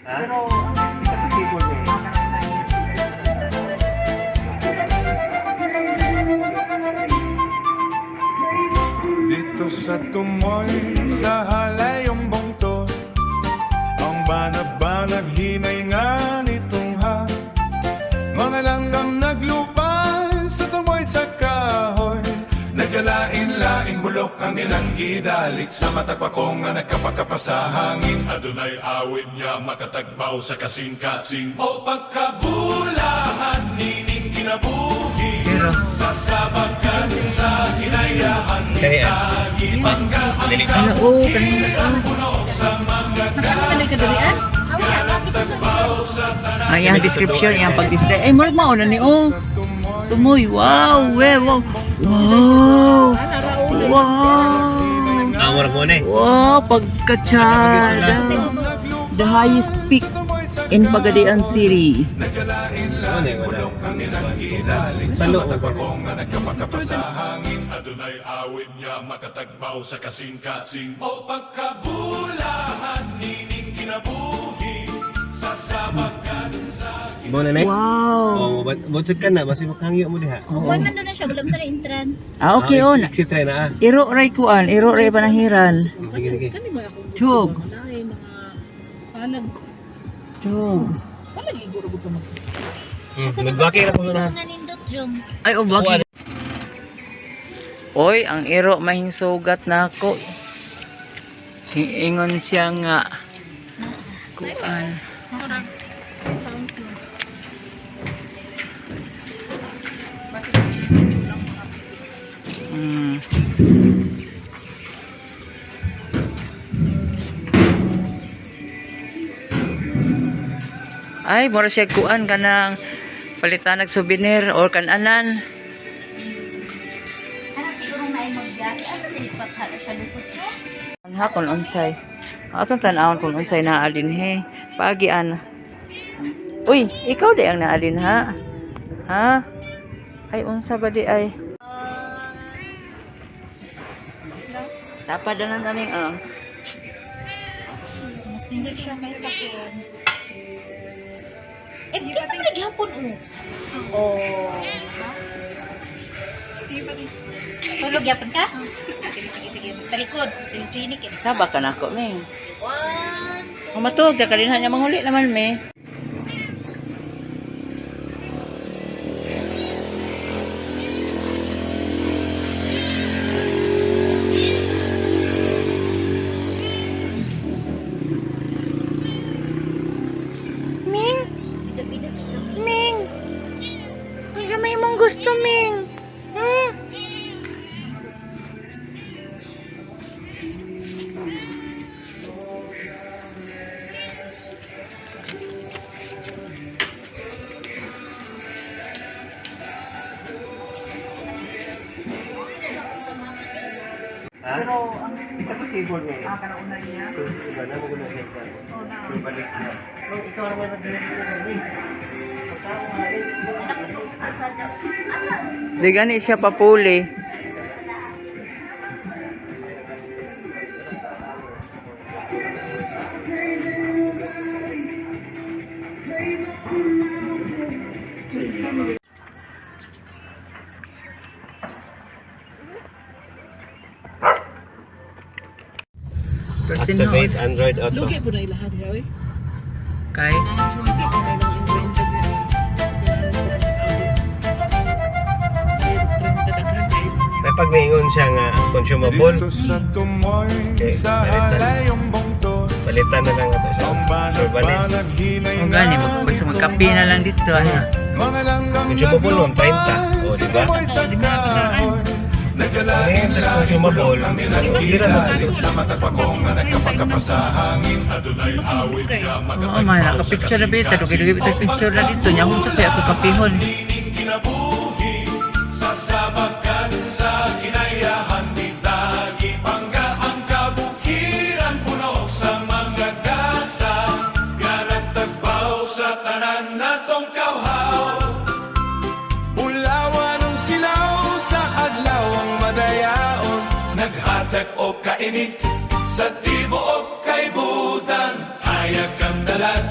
Pero ang keyboard niya. Dito sa tumoy, sa halayong bungto, ang banag-banag hinay nga nitong ha. Mga langgam naglupan sa tumoy sa kahoy, nagalain-laing bulok ang ilang gidalit sa matagpakong nga nagkapakapa sa hangin. Adunay awit niya makatagbaw sa kasing-kasing o pagkabulahan nining kinabuhi sa sabagan sa hinayahan ni Tagi Panggaan puno sa mga gasa tagbaw sa tanan. Ang yung description, yung pag-describe. Ay, marag mauna ni tumoy. Wow, wow. Wow. Wow. Marag mo na eh. Wow, pagkatsada. The highest peak in Pagadian City. Nagalain-laing bulok ang ilang gidalit sa matagpakong nga nagkapakapa sa hangin. Adunay awit niya makatagbaw sa kasing-kasing o pagkabulahan nining kinabuhi sa sabagan sa Mo na eh. Wow. Oh, butsod ka na, basi makhangyo mo diha. Uban man doon na siya, gulam na entrance. Okay, on. Si try na ah. Iro ray kuan, iro ray panahiran. Sige, sige. Kani ba ako? Chug. Ay, mga palag. Chug. Palag iguro ko mo. Nagbaki na ko na. Mga nindot jom. Ay, obag. Oy, ang iro mahingsugat na ako. Ingon siya nga. Kuan. Ay, mura siya kuan kanang palitan ng souvenir or kananan. Ano siguro na ay maggas? Asa din pathalo siya lusot ko? Ha kun unsay. Atong tan-awon kun unsay naa din he. Paagian. Uy, ikaw di ang naa din ha. Ha? Ay unsa ba di ay? Tapad na naming Mas nindot siya kay sakyan. Kita mo naghapon oh. Sige pa rin. Sulog yapon ka? Sige. Talikod. Tinig. Saba ka nako ming. 1, Matug ka din niya manghuli naman me. Ming. Ay, gamay mong gusto, Ming. Hmm? Pero ang keyboard niya. Kanauna niya. Iba na mo guna siya. Oh, balik niya. Oh, ikaw naman nag-deliver. Di gani siya papuli. Activate Android Auto. lugi po na ilahan niya, oy. Kay Lugi po na ilang invented niya. May pag naingon siya nga consumable, Dito sa tumoy, Okay, sa balitan. halayong bungto, balitan na lang ito siya. ang Surveillance. banag-banag hinay kung gani basta magkape na lang dito ano. mga langgam Consumable nun, 30. O, sa diba? tumoy sa kahoy, nagalain-laing Consumable. bulok ang ilang gidalit sa matagpakong nga nagkapakapa sa hangin. Adunay awit niya Oo, makatagbaw man, sa naka-picture na bita. kasing-kasing Dugi-dugi ito picture na dito. Nya kung sa kaya ako kapihon. nining kinabuhi sa sabagan sa hinayahan ni Tagi Panggaan kabukiran puno sa mga gasa nga nagtagbaw sa tanan natong kawhaw. Ulawan ng silaw sa adlaw ang madayaon, naghatag o kainit sa tibuok kay butan, ayag ang dalat